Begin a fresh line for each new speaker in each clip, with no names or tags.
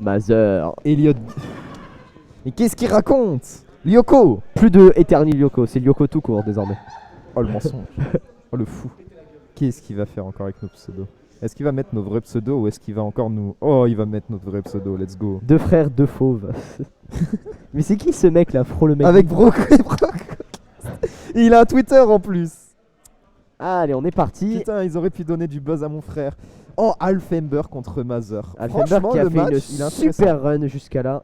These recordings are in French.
Mazer.
Elliot. Mais qu'est-ce qu'il raconte? Lyoko.
Plus de Eternal Lyoko, c'est Lyoko tout court désormais.
Oh le mensonge. Oh le fou. Qu'est-ce qu'il va faire encore avec nos pseudos? Est-ce qu'il va mettre nos vrais pseudos ou est-ce qu'il va encore nous... Oh, il va mettre notre vrai pseudo, let's go.
Deux frères, deux fauves. Mais c'est qui ce mec là, Fro le mec?
Avec Broco et Broco. Il a un Twitter en plus.
Allez, on est parti.
Putain, ils auraient pu donner du buzz à mon frère. Oh, Alfember contre Mazer.
Alfember
Franchement,
qui a
le
fait
match,
une
il est intéressant.
super run jusqu'à là.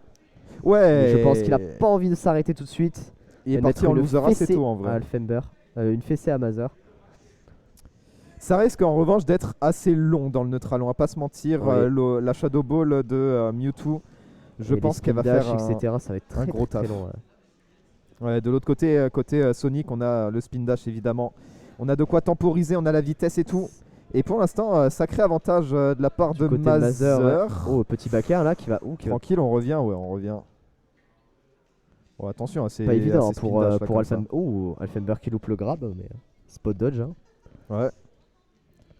Ouais.
Mais je pense qu'il a pas envie de s'arrêter tout de suite.
Il est
Et
parti
mettre
en
une
loser assez
fessée
tôt en
à
vrai.
Alfember. Une fessée à Mazer.
Ça risque en revanche d'être assez long dans le neutral, on va pas se mentir.
Oui.
La Shadow Ball de Mewtwo, je
Et
pense
les
qu'elle va
spin dash,
faire un...
etc. Ça va être très,
gros
très, très
taf.
long.
Ouais, de l'autre côté, Sonic, on a le spin dash évidemment. On a de quoi temporiser, on a la vitesse et tout. Et pour l'instant, sacré avantage de la part de
Côté Mazer.
Mazer.
Ouais. Oh, petit backer là qui va.
Tranquille, on revient, ouais, on revient. Bon, attention, c'est
pas évident
assez
pour,
spin dash, là,
pour
comme ça.
Alfember. Oh, Alfember qui loupe le grab, mais spot dodge. Hein.
Ouais.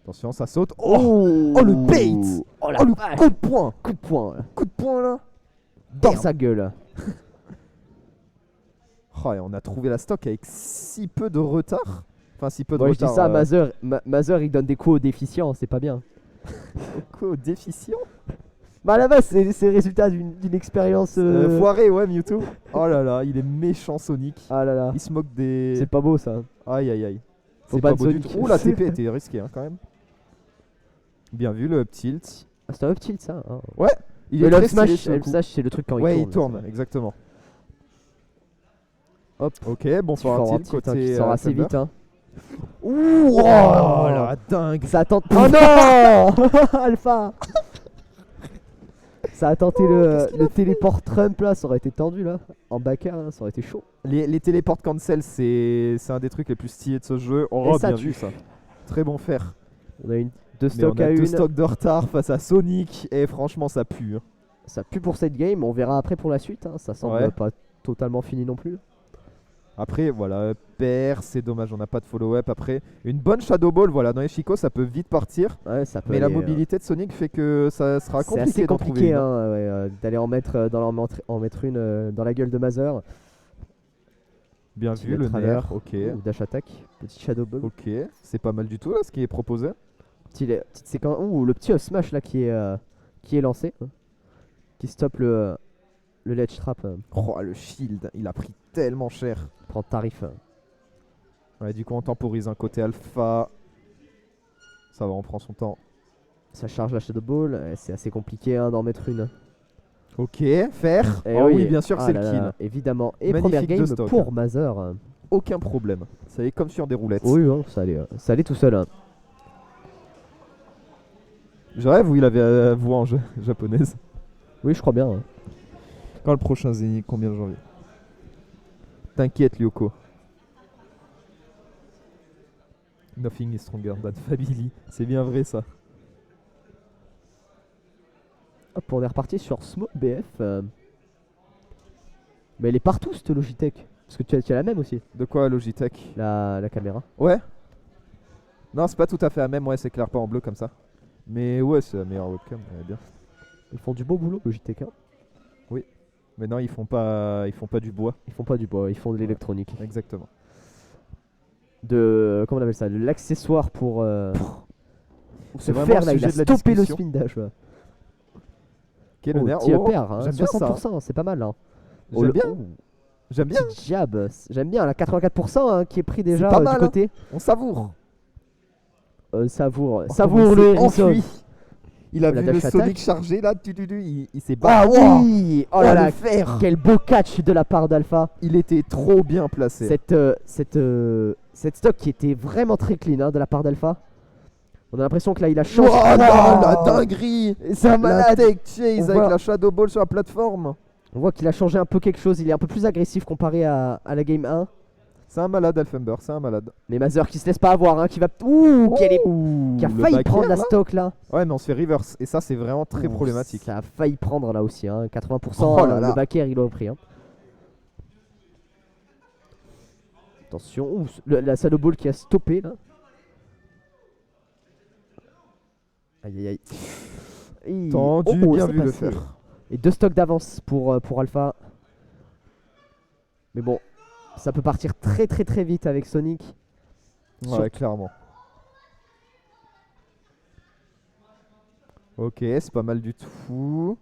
Attention, ça saute.
Oh,
Oh, le bait.
Oh la
Oh, le
vache.
coup de poing.
Coup de poing là.
Coup de poing là.
Dans
Merde.
sa gueule.
Oh, et on a trouvé la stock avec si peu de retard. Enfin, si peu de
Ouais, je dis
retard.
ça, Mazer il donne des coups aux déficients, c'est pas bien.
Quoi, déficient
Bah à la base, c'est le résultat d'une expérience.
Foiré, ouais, Mewtwo. Oh là là, il est méchant Sonic.
Ah là là,
Il se moque des...
c'est pas beau ça.
Aïe aïe aïe.
Faut
C'est
pas
pas
de
beau du
Sonic.
tout. Ouh, la TP était risquée hein, quand même. Bien vu le up tilt.
Ah, c'est un up tilt ça. Hein.
Ouais, il
Mais
est
le
très
up smash,
stylé sur le
up
coup.
smash, c'est le truc quand
Ouais,
il
il
tourne.
tourne, exactement.
Hop.
Ok, bon
Tu
forward
forward
tilt
tilt, hein,
côté
qui sort assez
Alfember.
vite. Hein.
Ouh, oh la dingue.
Ça a tenté. Oh non Alpha. Ça a tenté le téléport Trump là, ça aurait été tendu là. En backer, hein, ça aurait été chaud.
Les téléports cancel, c'est un des trucs les plus stylés de ce jeu. Oh,
Et ça
bien
tue.
vu ça. Très bon fer.
On a deux
Mais
stocks
on a
à
deux
une.
stocks de retard face à Sonic et franchement ça pue. Hein.
Ça pue pour cette game, on verra après pour la suite. Hein. Ça semble
Ouais.
pas totalement fini non plus.
Après voilà, père, c'est dommage, on n'a pas de follow-up. Après, une bonne Shadow Ball, voilà, dans les Chico ça peut vite partir.
Ouais, ça peut
Mais la
aller,
mobilité de Sonic fait que ça sera
c'est
compliqué
assez
d'en trouver
compliqué
une.
hein, d'aller en mettre une dans la gueule de Mazer.
Bien
Petit
vu le
travers.
nerf, ok.
Ou dash attack, petit shadow ball.
Ok, c'est pas mal du tout là ce qui est proposé.
Petite séquence. Ouh, le petit up smash là qui est lancé. Hein. Qui stoppe le ledge trap.
Oh le shield, il a pris tellement cher.
Prend tarif.
Ouais, du coup on temporise un côté alpha. Ça va, on prend son temps.
Ça charge la shadow ball. C'est assez compliqué hein, d'en mettre une.
Ok, faire.
Et
Oh oui, bien sûr,
ah
c'est
là
le
là
kill.
là, évidemment. Et
Magnifique
première
de
game
stock.
pour Mazer.
Aucun problème. Ça y est comme sur des roulettes.
Oui, hein, ça allait tout seul. Hein.
Je rêve où il avait voix en japonaise.
Oui, je crois bien. Hein.
Quand le prochain Zénith, combien de janvier? T'inquiète Lyoko. Nothing is stronger than family. C'est bien vrai ça.
Hop, on est reparti sur Smoke BF. Mais elle est partout cette Logitech. Parce que tu as la même aussi,
De quoi Logitech?
la caméra.
Ouais. Non, c'est pas tout à fait la même, ouais, c'est clair pas en bleu comme ça. Mais ouais, c'est la meilleure webcam, elle est bien.
Ils font du beau boulot Logitech. Hein.
Mais non, ils font pas du bois.
Ils font pas du bois, ils font de l'électronique.
Exactement.
Comment on appelle ça, de l'accessoire pour
C'est
se
vraiment
faire
le
là, il a
sujet de la
stoppé le
discussion.
spin dash. Ouais.
Quel honneur.
Petit
Oh,
upper, hein,
j'aime bien ça.
60%, c'est pas mal. Hein.
J'aime bien. J'aime bien.
Petit jab, j'aime bien, la 84% hein, qui est pris déjà
pas
du
mal, hein.
côté.
On savoure.
Savoure,
Oh,
savoure
comment
le
il s'est enfui. Il a
La
vu le
dash
Sonic
attack.
chargé là, il s'est
Ah
battu.
oui. Oh là là,
le fer.
quel beau catch de la part d'Alpha.
Il était trop bien placé.
Cette stock qui était vraiment très clean hein, de la part d'Alpha. On a l'impression que là il a changé.
Oh là, la dinguerie.
C'est un
La
malade.
tech chase
On
avec
voit-
la Shadow Ball sur la plateforme.
On voit qu'il a changé un peu quelque chose, il est un peu plus agressif comparé à la game 1.
C'est un malade Alfember, c'est un malade.
Mais Mazer qui se laisse pas avoir, hein, qui va. Ouh, qui a
Ouh, le
failli
back
prendre
air,
la
là.
stock là.
Ouais, mais on se fait reverse et ça c'est vraiment très
Ouh,
problématique.
Ça a failli prendre là aussi, hein. 80%.
Oh là là.
Le back air il l'a pris. Hein. Attention, ouh, la Shadow Ball qui a stoppé là. Aïe aïe aïe.
Tendu,
Oh,
bien
c'est
vu le
passé.
faire.
Et 2 stocks d'avance pour Alpha. Mais bon, ça peut partir très très très vite avec Sonic.
Ouais, clairement. Ok, c'est pas mal du tout.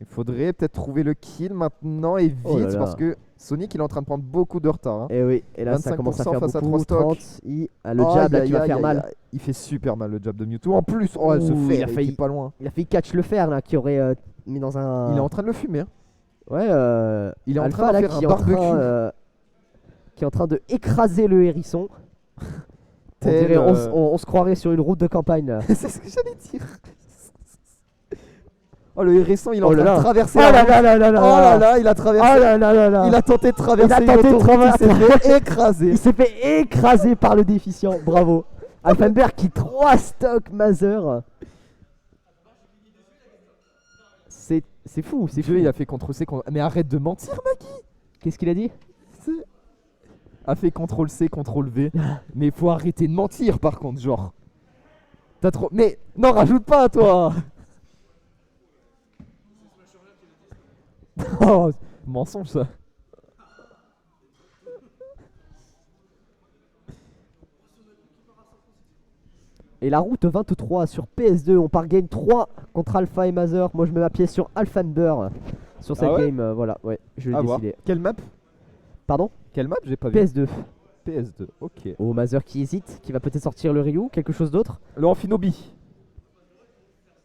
Il faudrait peut-être trouver le kill maintenant et
Oh là
vite
là.
parce que Sonic il est en train de prendre beaucoup de retard. Hein.
Et oui, et là ça commence à
25%
faire
face à
beaucoup.
3 stocks.
30, le jab là qui va faire mal.
Il fait super mal le jab de Mewtwo. En plus, oh, elle se
Ouh,
fait,
il a
elle
failli-
était pas loin.
Il a fait catch le fer là qui aurait mis dans un.
Il est en train de le fumer. Hein.
Ouais,
Il est en
Alpha
train de
là
faire
qui
un
est en train,
barbecue.
qui est en train de écraser le hérisson. On
Tel,
dirait, on se croirait sur une route de campagne là.
C'est ce que j'allais dire. Oh, le hérisson, il est en
Oh là
train
là.
de traverser
Oh
la
là
route.
là là là là.
Oh là là, il a traversé.
Oh là là là là.
Il a tenté de traverser.
Il a tenté de
l'autoroute,
traverser.
Il s'est fait écraser.
Il s'est fait écraser par le déficient. Bravo. Alphenberg qui 3 stocks Mother. C'est fou, c'est fou.
Dieu, il a fait contre-C. Mais arrête de mentir, Maki.
Qu'est-ce qu'il a dit?
A fait CTRL-C, CTRL-V. Mais faut arrêter de mentir par contre, genre. T'as trop. Mais non, rajoute pas, toi. Oh, mensonge ça.
Et la route 23 sur PS2, on part game 3 contre Alpha et Mother. Moi je mets ma pièce sur Alphanber sur cette
ouais
game, voilà, ouais, je l'ai
À voir.
décidé.
Quelle map?
Pardon?
Quelle map? J'ai pas vu.
PS2.
PS2, ok.
Oh, Mother qui hésite, qui va peut-être sortir le Ryu, quelque chose d'autre?
Le Amphinobi.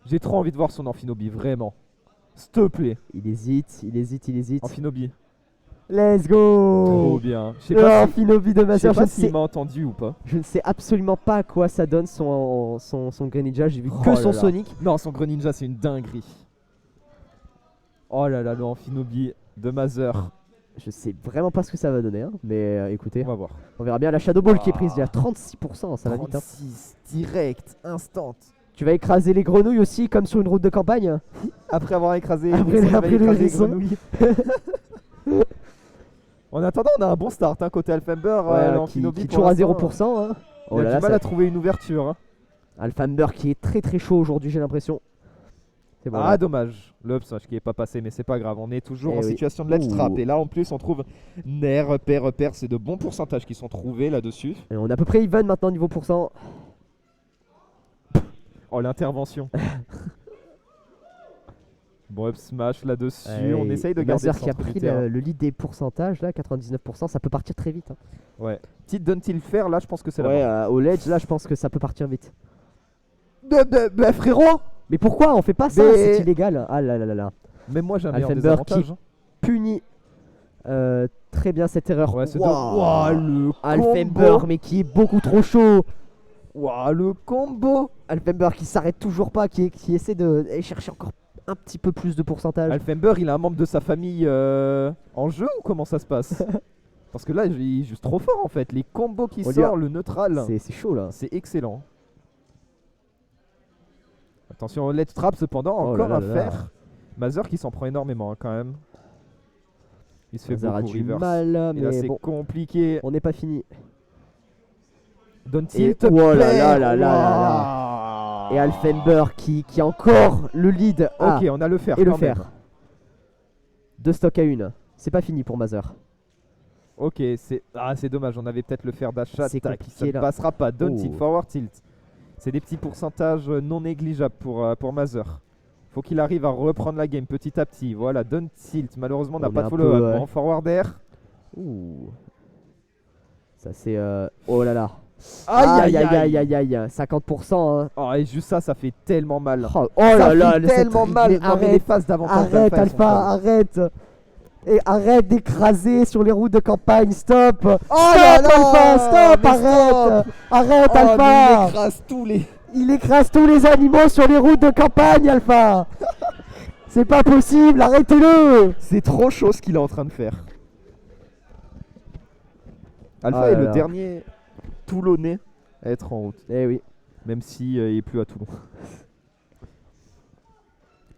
J'ai trop envie de voir son Amphinobi, vraiment. S'il te plaît.
Il hésite, il hésite, il hésite.
Amphinobi.
Let's
Trop
go!
bien. Je sais
Le
pas si,
Amphinobi de
je sais
Mother,
pas s'il m'a entendu ou pas.
je ne sais absolument pas à quoi ça donne son Greninja, j'ai vu
Oh
que
là
son
là.
Sonic.
Non, son Greninja, c'est une dinguerie. Oh là là, le Amphinobi de Mother.
Je sais vraiment pas ce que ça va donner, hein, mais écoutez,
On va voir.
on verra bien. La Shadow Ball qui est prise, il y a 36%, ça va vite. Hein.
36, direct, instant.
Tu vas écraser les grenouilles aussi, comme sur une route de campagne?
Après avoir écrasé,
Après
il va
le
écraser les
hérisson.
grenouilles. En attendant, on a un bon start hein, côté Alphamber.
Ouais, qui
l'Amphinobi,
est
pour
toujours à
l'instant,
0%. Hein. Oh
il
là
a
là,
du mal
ça-
à trouver une ouverture. Hein.
Alphamber qui est très très chaud aujourd'hui, j'ai l'impression. C'est bon.
Ah,
là.
dommage. Le upsmash qui est pas passé, mais c'est pas grave. On est toujours
Eh
en
oui.
situation de ledge
Ouh.
trap. Et là, en plus, on trouve Nair, repère. C'est de bons pourcentages qui sont trouvés là-dessus.
Et on est à peu près even maintenant niveau pourcent.
Oh, l'intervention. Bon, up smash là-dessus. On
Et
essaye de garder
Mother
le
qui a
centre du
pris
terrain.
le lead des pourcentages là, 99%, ça peut partir très vite. Hein.
Ouais. Petite donne-t-il faire là, je pense que c'est
Ouais,
la
au ledge là, je pense que ça peut partir vite.
bah, frérot.
Mais pourquoi on fait pas ça?
Mais-
C'est illégal. Ah là là là là.
Mais moi, j'ai un meilleur
Alphamber
désavantage.
qui-
hein.
Puni très bien cette erreur.
Ouais, c'est
Waouh.
Ouah, le
Alphamber,
combo.
mais qui est beaucoup trop chaud.
Ouah, le combo.
Alphamber qui s'arrête toujours pas, qui essaie d'aller chercher encore un petit peu plus de pourcentage.
Alphamber, il a un membre de sa famille en jeu ou comment ça se passe? Parce que là, il est juste trop fort en fait. Les combos qui
On
sortent,
dirait-
le neutral,
C'est chaud là.
c'est excellent. Attention au let's trap cependant,
Oh
encore
là
à
là là.
faire. Mazer qui s'en prend énormément hein, quand même. Il se fait
Ça a
beaucoup
du
reverse.
mal,
Et là
mais
c'est
bon,
compliqué.
on n'est pas fini.
Donne-t-il
Et
te
oh là
plaît
là là là
Ouah.
Et Alphamber qui a encore le lead à
Ok, on a le fer
et le
quand même.
fer. 2 stocks à 1. C'est pas fini pour Mother.
Ok, c'est dommage, on avait peut-être le fer d'achat.
C'est
Tac,
compliqué,
ça ne
là.
passera pas. Down
Oh.
tilt, forward tilt. C'est des petits pourcentages non négligeables pour Mazer. Faut qu'il arrive à reprendre la game petit à petit. Voilà, down tilt. Malheureusement, on n'a
On est
pas de
un peu,
follow-up.
ouais.
Bon, forward air.
Ouh. Ça c'est oh là là.
Aïe,
Aïe 50%. Hein.
Oh, et juste ça, ça fait tellement mal.
Oh,
ça
là là,
fait
le-
tellement
cette-
mal.
mais
Non, mais les phases d'avantage
Arrête
d'Alpha, elles sont
Alpha,
folles.
arrête. Et arrête d'écraser sur les routes de campagne, stop.
Oh
Stop
là là,
Alpha, stop,
mais
arrête. Arrête
Oh, mais il
Alpha.
écrase tous les.
Il écrase tous les animaux sur les routes de campagne, Alpha. C'est pas possible, arrêtez-le.
C'est trop chaud ce qu'il est en train de faire. Alpha
Ah
est
là
le
là.
dernier Toulonnais à être en route.
Eh oui.
Même si il est plus à Toulon.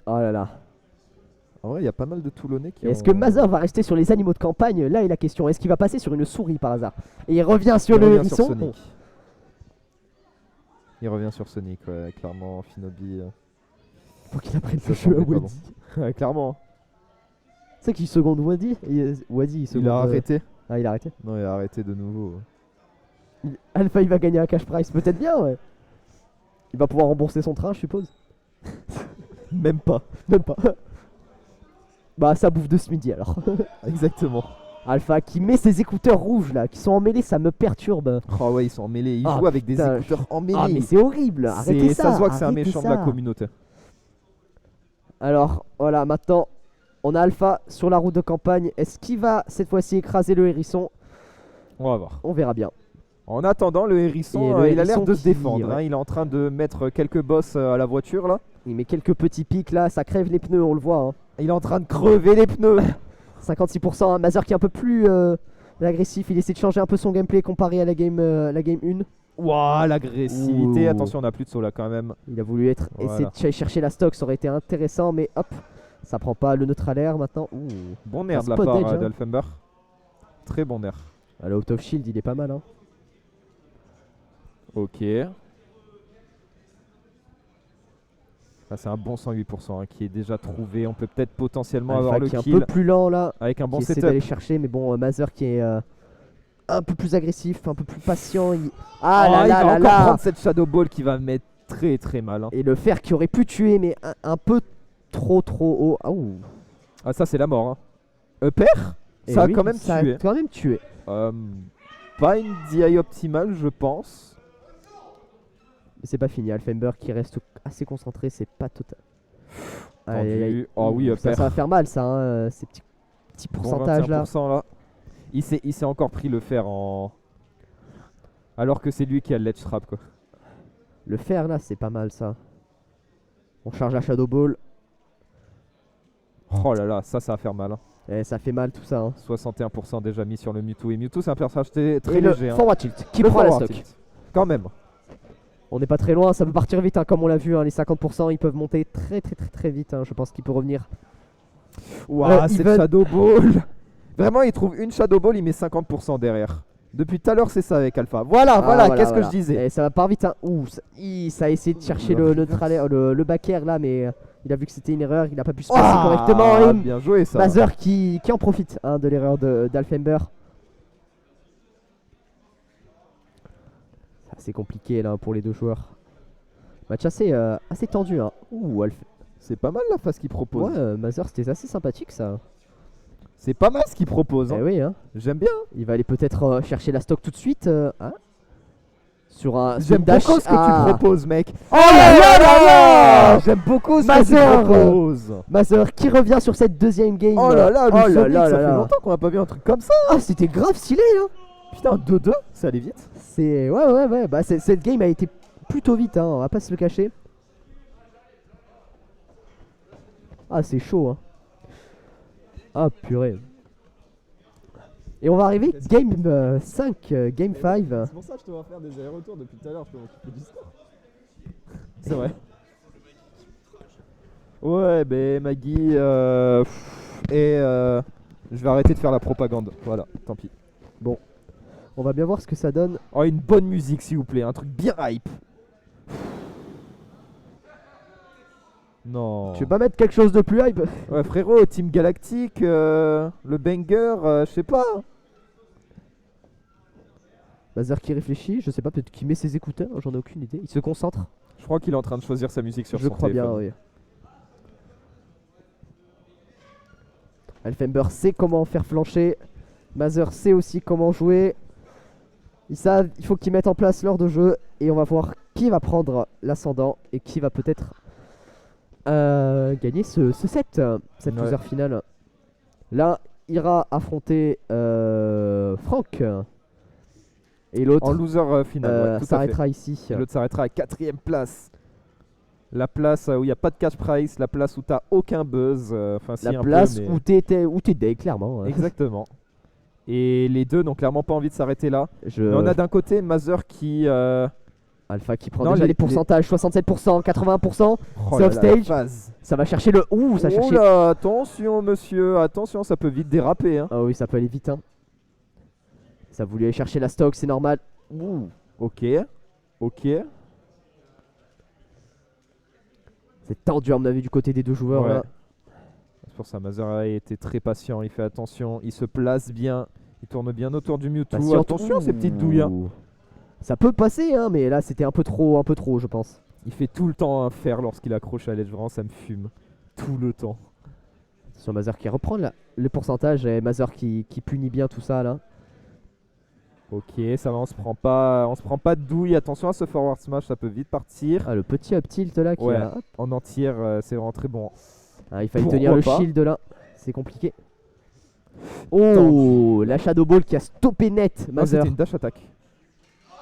Oh là là.
En vrai, il y a pas mal de Toulonnais qui
Est-ce
ont-
que Mother va rester sur les animaux de campagne? Là est la question. Est-ce qu'il va passer sur une souris par hasard? Et il revient sur
Il
le
revient sur
hérisson.
Sonic. Il revient sur Sonic, ouais, clairement, Finobi.
Faut qu'il apprenne
Ça
le jeu à
semblait pas
Wendy.
Ouais, clairement.
Tu sais qu'il seconde Wadi Wadi il seconde.
Il a arrêté.
Ah, il a arrêté.
Non, il a arrêté de nouveau.
Alpha il va gagner un cash prize, peut-être bien, ouais. Il va pouvoir rembourser son train, je suppose.
Même pas.
Même pas. Bah, ça bouffe de ce midi alors.
Exactement.
Alpha qui met ses écouteurs rouges là, qui sont emmêlés, ça me perturbe.
Oh ouais, ils sont emmêlés. Ils
Ah,
jouent avec des
putain,
écouteurs emmêlés.
Ah, mais c'est horrible, arrêtez ça.
Ça se voit que c'est un
arrêtez
méchant de
ça.
la communauté.
Alors, voilà, maintenant, on a Alpha sur la route de campagne. Est-ce qu'il va cette fois-ci écraser le hérisson?
On va voir.
On verra bien.
En attendant, le hérisson,
Et le
il a l'air
hérisson
de se
qui,
défendre.
ouais.
Hein. Il est en train de mettre quelques bosses à la voiture là.
Il met quelques petits pics là, ça crève les pneus, on le voit. Hein.
Il est en train de crever les pneus.
56%, hein. Mazer qui est un peu plus agressif. Il essaie de changer un peu son gameplay comparé à la game 1.
Waouh, l'agressivité.
Ouh.
Attention, on a plus de saut là quand même.
Il a voulu essayer de chercher la stock, ça aurait été intéressant, mais hop, ça prend pas le neutre à l'air maintenant. Ouh.
Bon nerf
Un
de la
spot
part
edge, hein.
d'Alfember. Très bon nerf.
Ah, le out of shield, il est pas mal. Hein.
Ok. Ah, c'est un bon 108% hein, qui est déjà trouvé. On peut peut-être potentiellement
Alpha
avoir le
qui est un
kill
peu plus lent là,
avec un bon
qui essaie
setup.
d'aller chercher, mais bon, Mazer qui est un peu plus agressif, un peu plus patient. Ah là
il
là
va
là
encore
là.
prendre cette Shadow Ball qui va mettre très très mal. Hein.
Et le fer qui aurait pu tuer, mais un peu trop haut. Ah, ouh.
Ah, ça c'est la mort. Hein. Upper
Et
ça
oui,
a quand même
ça
tué.
a quand même tué.
Pas une DI optimale, je pense.
Mais c'est pas fini. Alfember qui reste assez concentré, c'est pas total. Aïe, aïe, aïe.
Oh oui, upper.
Ça va faire mal, ça, hein, ces petits
Bon,
pourcentages là.
21% là. Il s'est encore pris le fer en. Alors que c'est lui qui a le ledge trap quoi.
Le fer là, c'est pas mal ça. On charge la Shadow Ball.
Oh là là, ça va faire mal. Hein.
Et ça fait mal tout ça. Hein.
61% déjà mis sur le Mewtwo. Et Mewtwo, c'est un personnage très
Et le
léger. Hein.
forward tilt qui
Le
prend la
forward
stock.
tilt. Quand même.
On n'est pas très loin, ça peut partir vite, hein, comme on l'a vu. Hein, les 50%, ils peuvent monter très vite. Hein, je pense qu'il peut revenir.
Waouh, c'est le
Even.
Shadow Ball. Vraiment, il trouve une Shadow Ball, il met 50% derrière. Depuis tout à l'heure, c'est ça avec Alpha. Voilà, qu'est-ce que je disais.
Et ça va pas vite. Hein. Ouh, ça a essayé de chercher le back air là, mais il a vu que c'était une erreur. Il n'a pas pu se passer correctement. Et
Bien joué ça.
Mazer qui en profite hein, de l'erreur d'Alfember. C'est compliqué là pour les deux joueurs. Match assez tendu. Hein. Ouh,
C'est pas mal la phase qu'il propose.
Ouais, Mazer c'était assez sympathique ça.
C'est pas mal ce qu'il propose. Hein.
Eh oui, hein.
J'aime bien.
Il va aller peut-être chercher la stock tout de suite. Hein sur un
J'aime
dash.
beaucoup ce que tu proposes, mec.
Oh là là là là.
J'aime beaucoup ce
Mazer.
que tu proposes.
Mazer qui revient sur cette deuxième game.
Oh là là,
oh
le
là
Sonic,
là
ça
là
fait
là.
longtemps qu'on a pas vu un truc comme ça.
Ah, c'était grave stylé là.
Putain, 2-2, ça allait vite.
C'est ouais. Bah cette game a été plutôt vite. Hein, on va pas se le cacher. Ah, c'est chaud. Hein. Ah purée. Et on va arriver game 5, game 5.
C'est pour ça que je te vois faire des allers-retours depuis tout à l'heure, je peux m'occuper du score. C'est vrai. Ouais, ben Maggie, je vais arrêter de faire la propagande. Voilà, tant pis.
Bon, on va bien voir ce que ça donne.
Oh, une bonne musique s'il vous plaît, un truc bien hype. Non.
Tu veux pas mettre quelque chose de plus hype?
Ouais, frérot, Team Galactique, le banger, je sais pas.
Mazer qui réfléchit, je sais pas, peut-être qu'il met ses écouteurs, j'en ai aucune idée. Il se concentre.
Je crois qu'il est en train de choisir sa musique sur
Je
son
crois bien,
téléphone.
oui. Alfember sait comment faire flancher. Mazer sait aussi comment jouer. Ils savent, il faut qu'ils mettent en place l'heure de jeu. Et on va voir qui va prendre l'ascendant et qui va peut-être gagner ce set, cette
Ouais.
loser finale. Là, ira affronter Franck. Et l'autre
En loser final, ouais, tout à fait.
s'arrêtera ici.
Et l'autre s'arrêtera à 4ème place. La place où il n'y a pas de cash price, la place où t'as aucun buzz. Enfin, si,
La
un
place
peu, mais-
où t'es day, clairement.
Exactement. Et les deux n'ont clairement pas envie de s'arrêter là. Mais on a d'un côté Mazer qui.
Alpha qui prend
Non,
déjà
les-
les pourcentages, 67%, 80%.
Oh
C'est
là
off
là,
stage.
la phase.
Ça va chercher le... Ouh, ça
Oh
cherche...
là, attention monsieur, attention, ça peut vite déraper. Hein.
Ah oui, ça peut aller vite. Hein. Ça voulait aller chercher la stock, c'est normal. Ouh.
Ok, ok.
C'est tendu à mon avis du côté des deux joueurs
Ouais.
là.
pour ça, Mother a été très patient, il fait attention, il se place bien, il tourne bien autour du Mewtwo.
Patient.
Attention ces petites douilles. Hein.
Ouh. Ça peut passer, hein, mais là c'était un peu trop, je pense.
Il fait tout le temps un fer lorsqu'il accroche à l'edge, vraiment ça me fume. Tout le temps.
Sur Mother qui reprend le pourcentage et Mother qui punit bien tout ça là.
Ok, ça va, on se prend pas de douille. Attention à ce forward smash, ça peut vite partir.
Ah, le petit up tilt là qui
Ouais,
a...
en entière, c'est vraiment très bon.
Ah, il fallait
Pourquoi
tenir le
pas.
shield là, c'est compliqué. Oh, la Shadow Ball qui a stoppé net
Non,
Mother.
c'était une dash attack.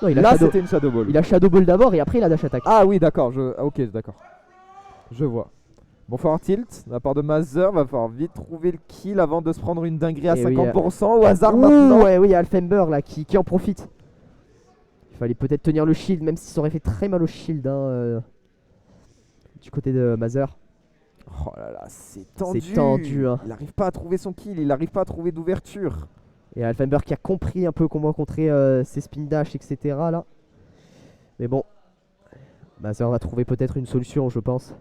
Non, il a
Là,
Shadow...
c'était une Shadow Ball.
il a Shadow Ball d'abord et après il a dash attack.
Ah oui, d'accord. Ok, d'accord. Je vois. Bon, forward tilt de la part de Mother. Va falloir vite trouver le kill avant de se prendre une dinguerie à
Et oui,
50% au hasard
Ouh,
maintenant.
ouais, oui, il y a Alfember là qui en profite. Il fallait peut-être tenir le shield, même si ça aurait fait très mal au shield hein, du côté de Mother.
Oh là là, c'est tendu.
C'est tendu, hein.
Il n'arrive pas à trouver son kill, il n'arrive pas à trouver d'ouverture.
Et Alfember qui a compris un peu comment contrer ses spin dash, etc. là. Mais bon, Mother va trouver peut-être une solution, je pense.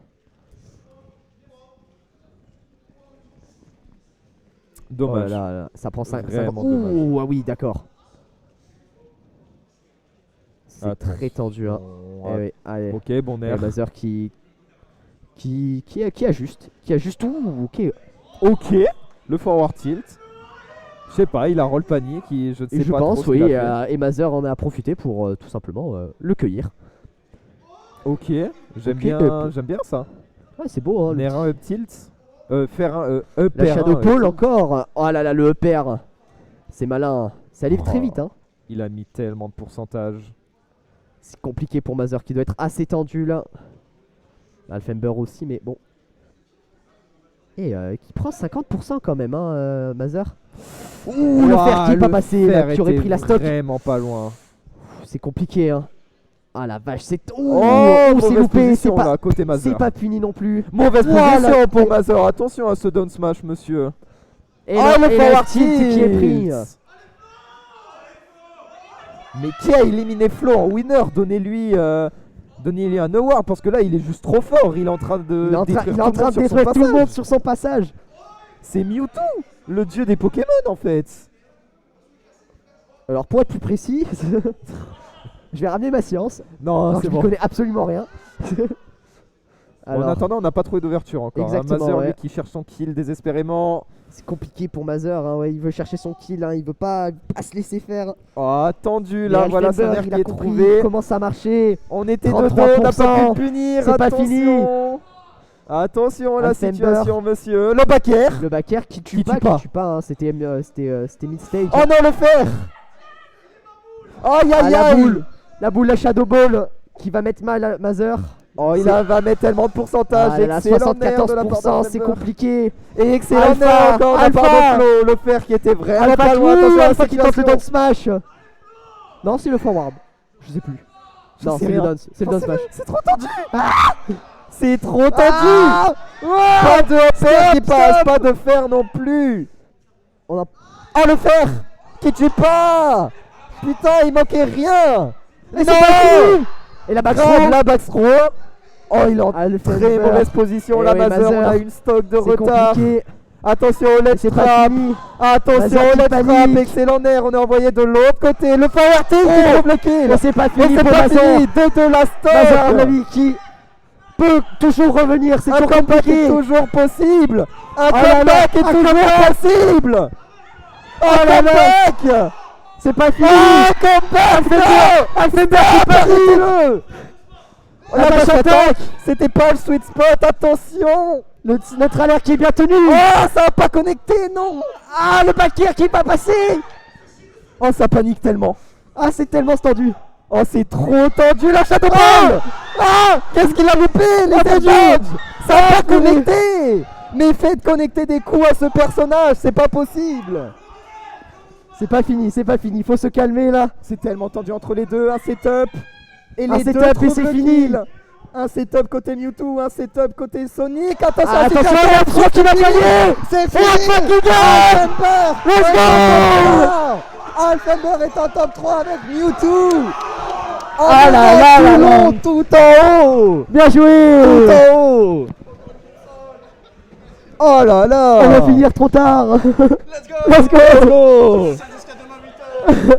Dommage.
Oh là là, ça prend 5.
Vraiment
Ouh, ah oui, d'accord. C'est
Attention.
très tendu. Hein. Eh oui, allez.
Ok, bon
Et
air.
Mother qui ajuste. Qui ajuste. Ouh, ok.
Ok, le forward tilt. Je sais pas, il a roll panique, je ne sais
Et je
pas
pense,
trop ce qu'il
oui,
a fait.
et Mother en a profité pour tout simplement le cueillir.
Ok, j'aime
Ok,
bien ça.
Ouais, c'est beau, hein.
Nair un up tilt. Faire un up
La
air,
Shadow
hein,
Ball encore. Oh là là, le upper. C'est malin. Ça arrive très
Oh.
vite, hein.
Il a mis tellement de pourcentage.
C'est compliqué pour Mother qui doit être assez tendu là. Alfember aussi, mais bon. Et qui prend 50% quand même, hein, Mother. Ouh, le fer qui est pas passé, là, qui aurait pris la stock.
Vraiment pas loin.
C'est compliqué, hein. Ah la vache, c'est.
Oh,
Ouh, c'est
mauvaise
loupé, c'est
position
pas,
là, côté Mother.
c'est pas puni non plus.
Mauvaise
Ouah,
position
la-
pour Mother. Attention à ce down smash, monsieur.
Et
Oh,
le
le forward
tilt qui est pris.
tilt. Mais qui a éliminé Flo en winner? Donnez-lui un award parce que là il est juste trop fort. Il est en train de
Il est en train
détruire
de
tout le monde sur son
détruire tout le
passage.
monde sur son passage.
C'est Mewtwo, le dieu des Pokémon en fait.
Alors pour être plus précis, je vais ramener ma science.
Non,
Alors,
c'est
je
bon.
ne connais absolument rien.
En attendant, on n'a pas trouvé d'ouverture encore. Hein.
Exactement,
Mother, lui,
ouais.
qui cherche son kill désespérément.
C'est compliqué pour Mother, hein, ouais, il veut chercher son kill, hein, il veut pas se laisser faire.
Oh, attendu,
Mais
là voilà son
Alfember,
air
il
qui
a
est
compris
trouvé.
comment ça marchait.
On était
33%,
dedans, on n'a pas pu le punir.
c'est pas
Attention.
fini.
Attention à la
Alfember.
situation, monsieur. Le back air.
Le back air qui tue
Qui
pas,
tue pas.
qui tue pas, hein, c'était mid-stage.
Oh non, le fer. Aïe
Ah,
aïe
la
aïe.
boule, la Shadow Ball qui va mettre mal à Mother.
Oh, il
C'est-
va mettre tellement de pourcentage.
Ah là là,
Excellent nerf de la part
74%, c'est
d'Alfember.
compliqué.
Et excellent
Alpha,
nerf encore de la part
Alpha.
de Flo. Le fer qui était vraiment
Alpha,
pas loin. Attention à la
Alpha qui tente le
situation.
down smash. Non, c'est le forward. Je sais plus.
Je
Non,
sais
c'est le
rien.
down, c'est le down smash.
C'est trop tendu. C'est trop tendu.
Ah
Pas de fer qui
Stop,
passe,
stop.
pas de fer non plus.
On a-
Oh le fer qui tue pas. Putain, il manquait rien.
Et c'est pas fini. Et la back
Grave
throw.
la backthrow. Oh, il est en très
Alfember.
mauvaise position.
Eh
La
oui,
Mother, on a
Mother.
une stock de
C'est
retard.
compliqué.
Attention au let's
C'est pas
trap.
fini.
Attention
Mother
au
qui
let's trap.
panique.
Excellent nerf. On est envoyé de l'autre côté. Le forward tilt
Oh.
qui trouve le kill.
Et c'est pas
Et
fini
c'est
pour
pas
Mother.
fini. De la stock.
Mother, à mon avis, qui peut toujours revenir. C'est
Un
toujours
comeback
compliqué.
est toujours possible. Un
Oh là
comeback
là,
est
un
toujours
comeback.
possible.
Oh
Un
là là.
comeback.
C'est pas fini.
Un comeback.
Alfember qui perd.
Arrêtez-le.
La
La
vache
vache
attaque.
attaque. C'était pas le sweet spot. Attention.
Notre alerte qui est bien tenu.
Oh, ça a pas connecté, non.
Ah, le back air qui est pas passé.
Oh, ça panique tellement.
Ah, c'est tellement tendu.
Oh, c'est trop tendu, la Shadow Ball. Ah, qu'est-ce qu'il a loupé, les dodges. Ça a pas connecté. Mais faites connecter des coups à ce personnage, c'est pas possible.
C'est pas fini, c'est pas fini. Faut se calmer là.
C'est tellement tendu entre les deux, un setup. Et
Un
les deux
setup et
trouvent
c'est
le
fini.
kill. Un setup côté Mewtwo, un setup côté Sonic. Attention,
Ah, attention,
c'est
il y a Pro qui va gagner.
C'est
C'est
fini.
Alpha qui gagne.
Alfember.
Let's go.
Alfember est en top 3 avec Mewtwo.
Ah là là là là.
Tout en haut.
Bien
Tout
joué.
en haut. Oh là là.
On va finir trop tard.
Let's go.
Let's go.
Let's go.
Ça jusqu'à demain 8h.